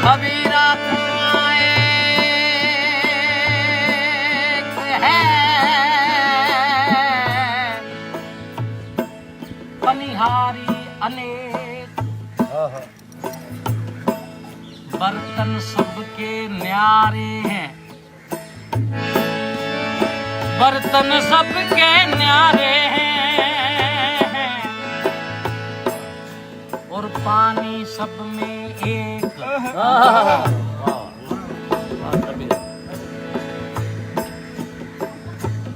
कबीरा है बनिहारी अनेक, बर्तन सबके न्यारे हैं, बर्तन सबके न्यारे हैं, और पानी सब में एक।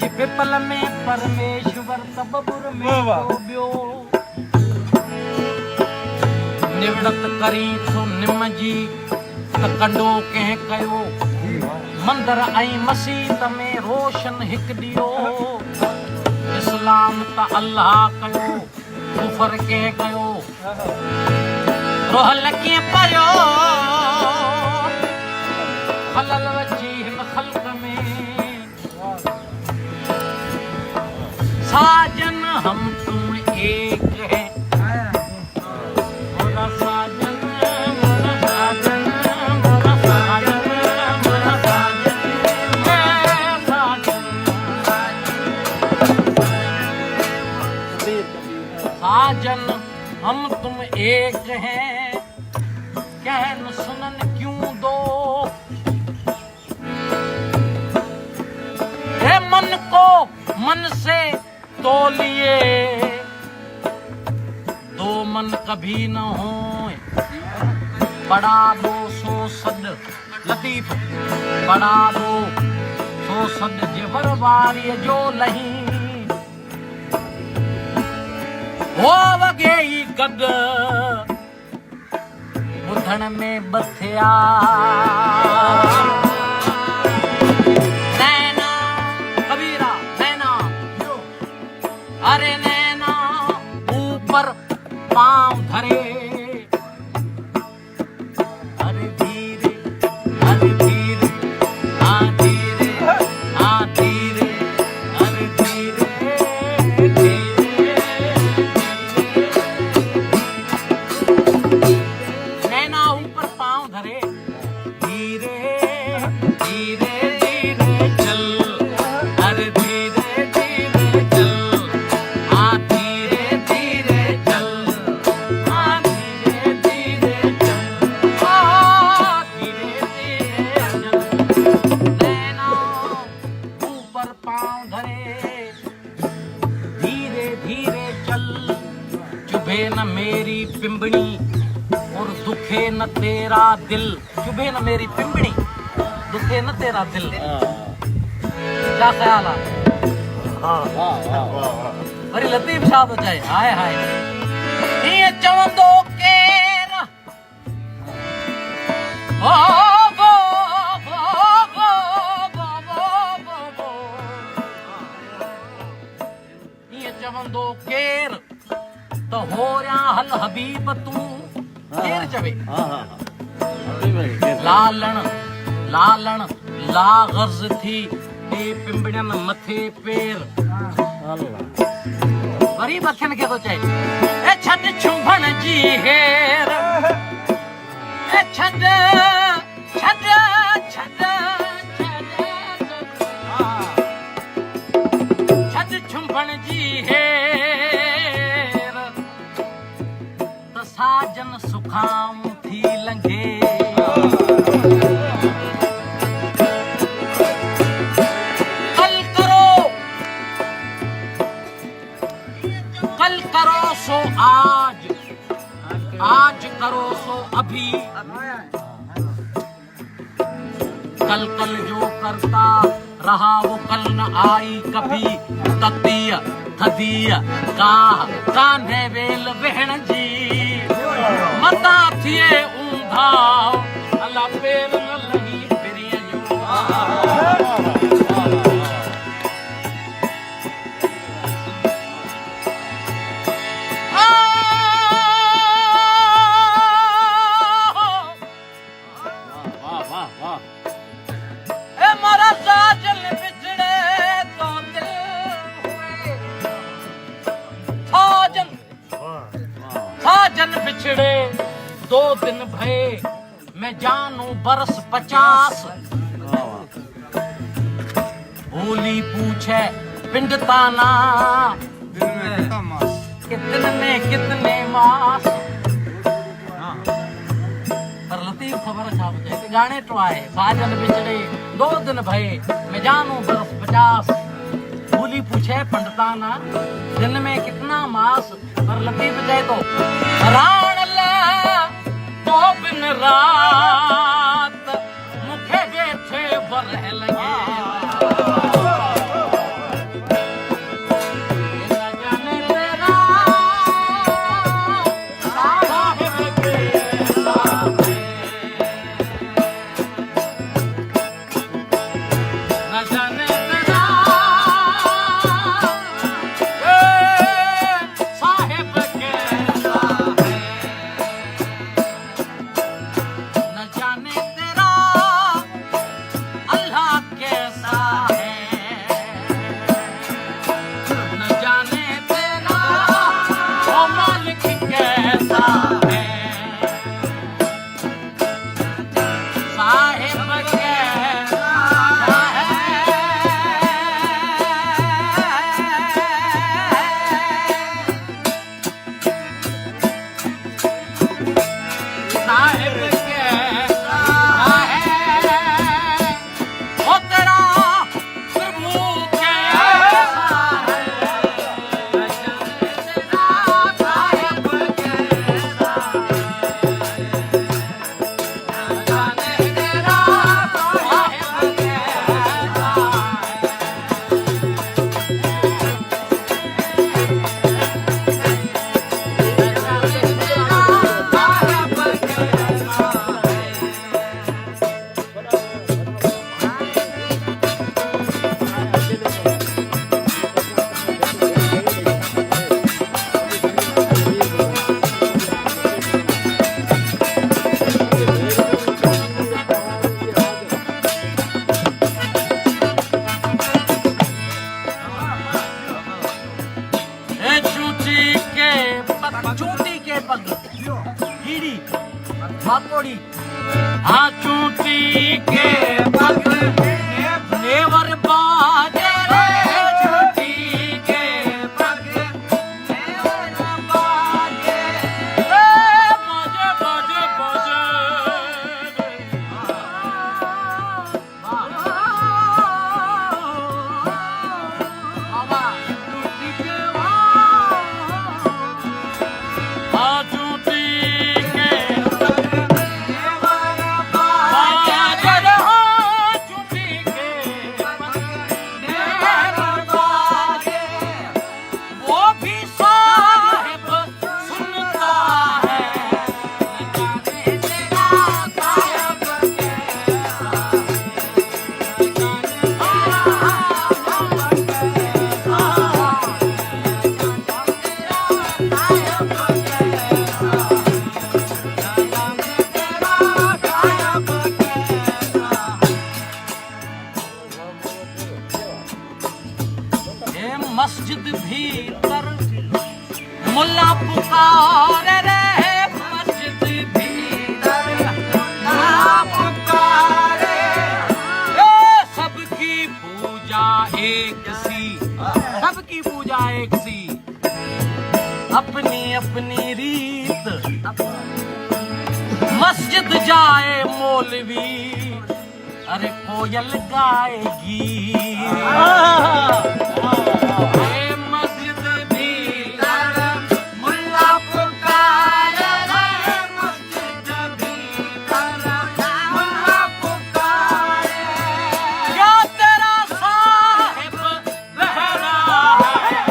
ये पिपल में परमेश्वर तबबुर में डूब्यो, निवड़त करी तो निम जी कंडो कह कयो, मंदर आई मसीत में रोशन हिक दियो, इस्लाम त अल्लाह कयो कुफर के कयो, रोहल के पयो खलल वची हिन खल्क में, साजन हम तुम एक है, मोरा साजन मोरा साजन मोरा साजन मोरा साजन साजन हम तुम एक हैं, कहन सुनन क्यों दो, हे मन को मन से तोलिए, दो मन कभी न हो, बड़ा दो सो सद लतीफ, बड़ा दो सो सद जेवर वारी जो लही, हो वगे गद बुधन में बथिया, नैना कबीरा नैना, अरे नैना ऊपर पांव धरे, अरे धीरे अरे धीरे आ धीरे आ धीरे, अरे धीरे धीरे, नैना ऊपर पांव धरे, धीरे धीरे धीरे चल, अरे धीरे धीरे चल, आ धीरे धीरे चल, आ धीरे धीरे चल, आ धीरे धीरे चल, नैना ऊपर पांव धरे, धीरे धीरे चल, चुभे न मेरी पिंबड़ी और दुखे न तेरा दिल, चुभे न मेरी पिंबड़ी दुखे न तेरा दिल, क्या ख्याल है? बड़ी लतीफ शाद हो जाए, हाय हाय, ये चवंदो केर ओ गो गो गो गो गो, ये चवंदो केर तो हो रहा हल हबीब तू केर चवे, लालण लालण ला गर्ज थी ते पिंबड़न मथे पेर, वरी बथन के तो चाहे ए छद छुंभण जी हेर, ए छद छद छद छद छुंभण जी हेर, त साजन सुखाम थी लंघे, कल करो सो आज, आज करो सो अभी, कल कल जो करता रहा वो कल न आई कभी, ततिया थदिया कान्हे वेल बहन जी, मता थिए ऊंधा अला पेर न लही फिरिय जो, बिछड़े 2 दिन भये मैं जानू बरस 50। भोली पूछे पिंड ताना, दिन में कितने मास। पर लतीफ खबर छा बजे गाने तो आए साजन बिछड़े 2 दिन भये, मैं जानू बरस 50। भूली पूछे पंडिताना, दिन में कितना मास। पर लतीफ जाए तो राण ले तो बिन रात, मुखे बैठे बरह लगे। चूटी के पग हीड़ी भाकोड़ी, हाँ चूटी के पग नेवर बाजे रे। चूटी के पग नेवर बाजे, बाजे बाजे बाजे। बाबा चूटी के मस्जिद भीतर मुल्ला पुकारे रे। मस्जिद भीतर मुल्ला पुकारे, सबकी पूजा एक सी, सबकी पूजा एक सी। अपनी अपनी रीत मस्जिद जाए मौलवी, अरे कोयल गाएगी। मस्जिद भीतर मुल्ला पुकारे रे। मस्जिद भीतर मुल्ला पुकारे, क्या तेरा साहिब बहरा है।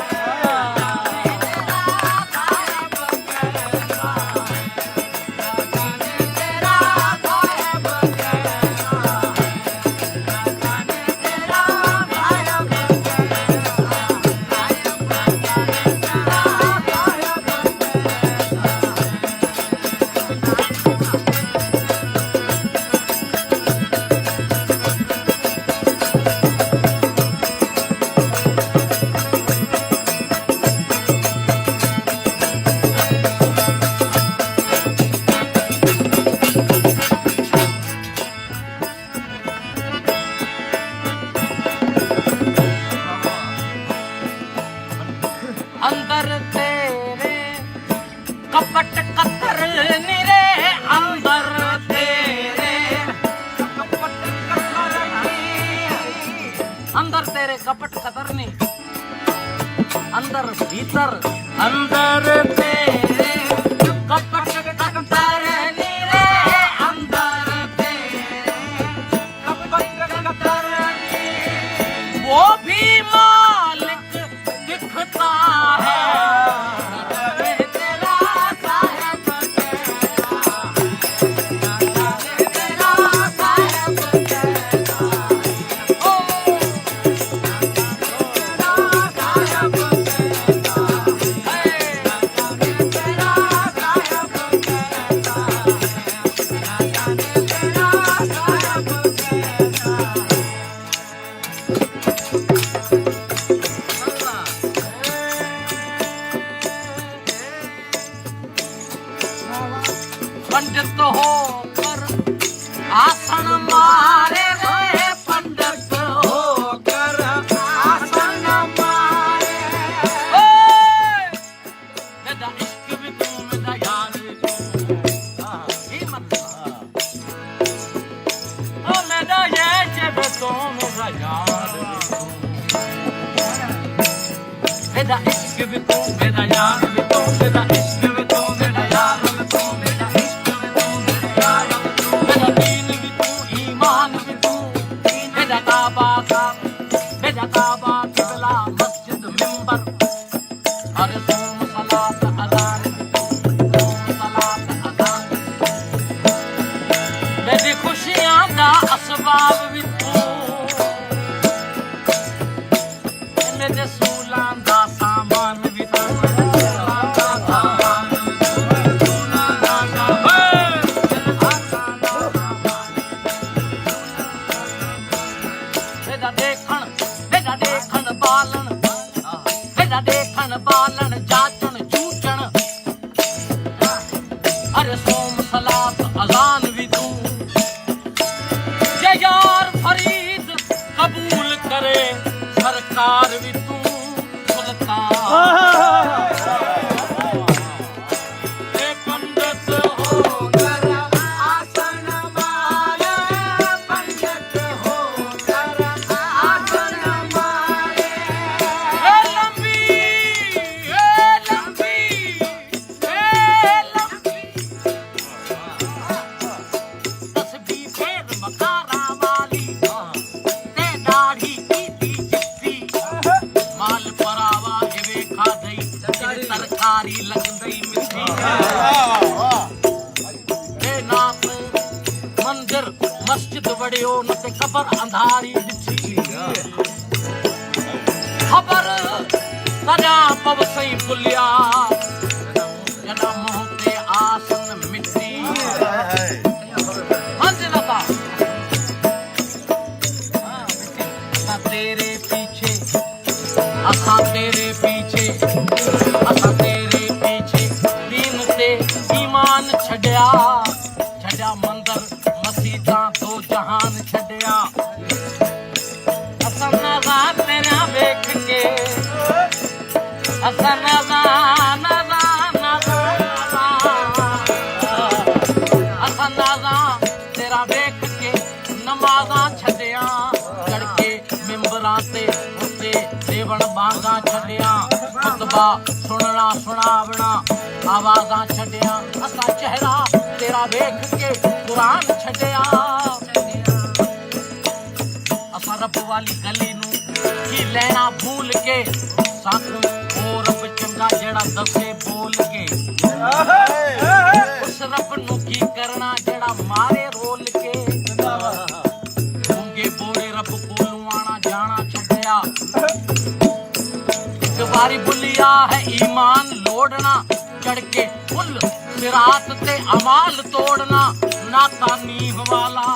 भीतर अंदर तेरे कपट कतर नीरे अंदर तेरे कपट कतर वो भी मालिक दिखता है तेरा साहेब तेरा साहेब ओ पंडित होकर आसन मारे रे पंडित होकर आसन मारे मेरा इश्क भी तू मेरा यार भी तू ओ मेरा ये जब तू मेरा यार भी तू मेरा इश्क भी तू मेरा यार भी तू मेरा इश्क भी तू मेरा यार भी तू मेरा इश्क भी तू मेरा यार भी तू मेरा दीन भी तू ईमान भी तू मेरा काबा किबला मस्जिद मिंबर अरे सोम सलात अज़ान सोम सलात अज़ान मेरी खुशियां दा असबाब भी तू मेरे सूलां दा सामान भी तू देखण बालन जाचन चूचन अरे सोम सलात अज़ान भी तू ये यार फरीद कबूल करे सरकार भी तू पंडित होकर आसन मारे पंडित होकर आसन मारे सरकारी लगंदई मिठी नाथ मंदिर मस्जिद वड़ियो न ते कबर अंधारी ॾिठी ख़बर तॾहिं पवसई पुलिया जॾहिं मुंहुं ते आसन मिटी मंज़िलता असां तेरे पीछे असां तेरे पीछे असां तेरे पीछे दीन ते ईमान छॾिया छॾिया मंदर मसीतां दो जहान छॾिया असां नज़ा तेरा वेख के असां नज़ा नज़ा नज़ा असां नज़ा तेरा वेख के नमाज़ां छॾिया चढ़ के मिंबरां ते उते देवण बांगा छॾिया खुतबा सुनना सुनावना आवाज़ां छॾिया असां चेहरा तेरा वेख के कुरान छॾिया असां रब वाली गली नूं की लैणा भूल के सानू ओ रब चंगा जेड़ा दसे बोल के उस रब नूं की करना जेड़ा मारे रोल के गूंगे बोड़े रब कोलू आना जाना छड्या बारी बुलिया है ईमान लोड़ना चढ़ के पुल सिरात ते अमाल तोड़ना नाता नींव वाला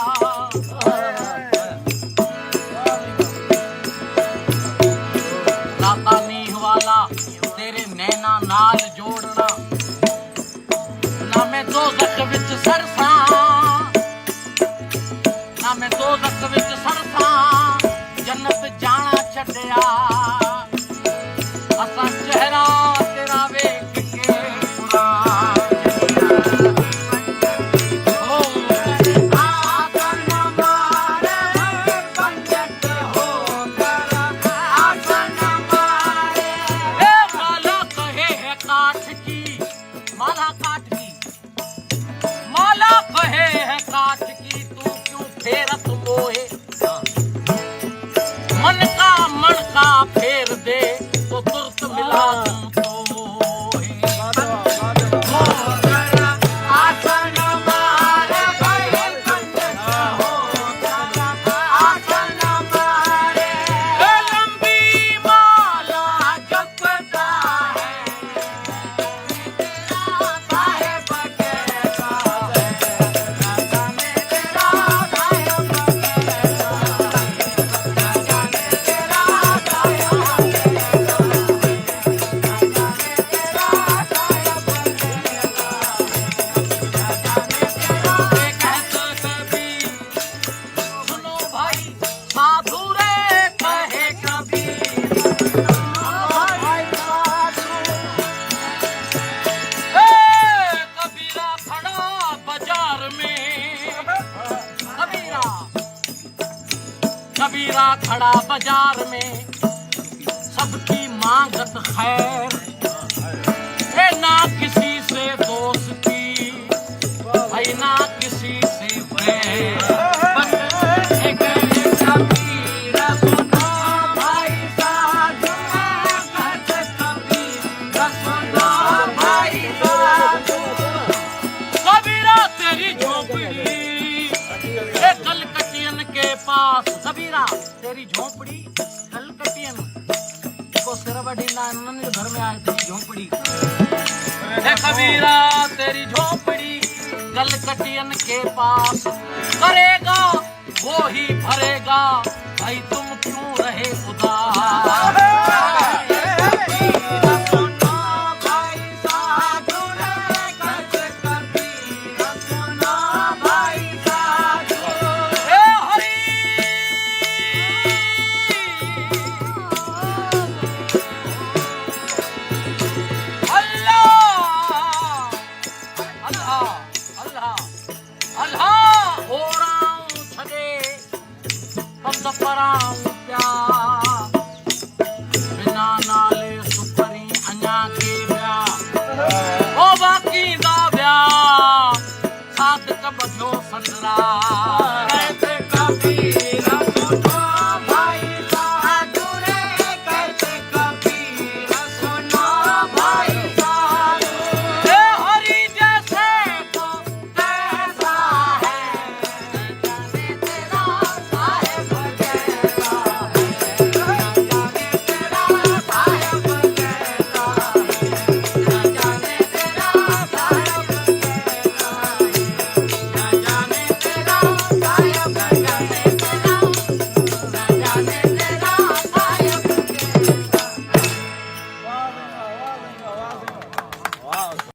नाता नींव वाला तेरे नैना नाल जोड़ना ना मैं दोज़ख विच सरसा ना मैं दोज़ख विच सरसा जन्नत जाना छड्या असां चेहरा तेरा वेख के पंडित होकर आसन मारे कबीरा खड़ा बाजार में सबकी मांगत खैर, ए ना किसी से दोस्ती भाई ना किसी से बैर, बस एक कबीरा सुनो भाई साधु, कबीरा सुनो भाई साधु। कबीरा तेरी झोपड़ी ए कलकतियन के पास, कबीरा तेरी झोपड़ी कलकतियन को सिर बड़ी नानन के घर में आए तेरी झोपड़ी, ए कबीरा तेरी झोपड़ी कलकतियन के पास, करेगा वो ही भरेगा भाई तुम क्यों रहे उदास। बिना नाले सुपरी अञा के ब्याह, ओ बाकी दा ब्याह साथ कब थियो